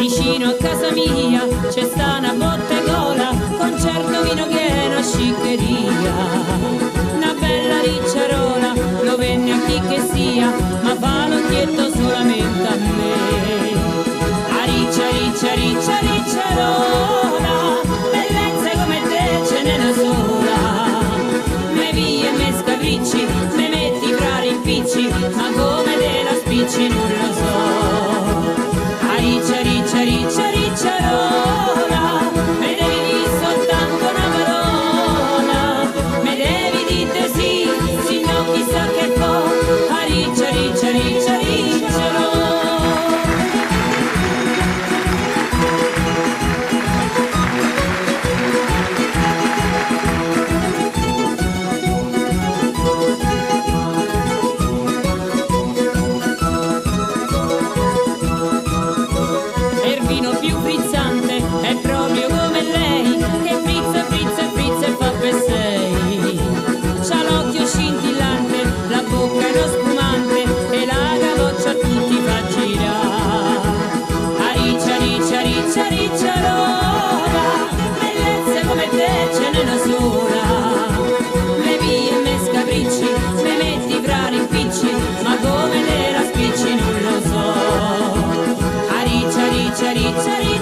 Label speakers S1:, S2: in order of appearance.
S1: Vicino a casa mia c'è sta una bottegola con certo vino pieno, sciccheria. Una bella ricciarola, lo venne a chi che sia, ma fa l'occhietto solamente a me. A riccia, riccia, riccia, ricciarola, bellezze come te ce n'è una sola. Me via e me scapricci, me metti fra rimpicci, ma come te la spicci non lo so. A riccia, riccia, riccia, ricciarola, me devi dire soltanto una parola, me devi dire sì, sì no chissà che poi. A riccia, riccia, riccia, ricciarola. Più frizzante è proprio come lei, che frizza, frizza, frizza e fa per sei. C'ha l'occhio scintillante, la bocca è lo spumante e la capoccia a tutti fa girare. A riccia, riccia, riccia, ricciarola, bellezze come te ce n'è una sola. Me via e me scapricci, me metti fra rimpicci, ma come te la spicci non lo so. A riccia, riccia, riccia, riccia.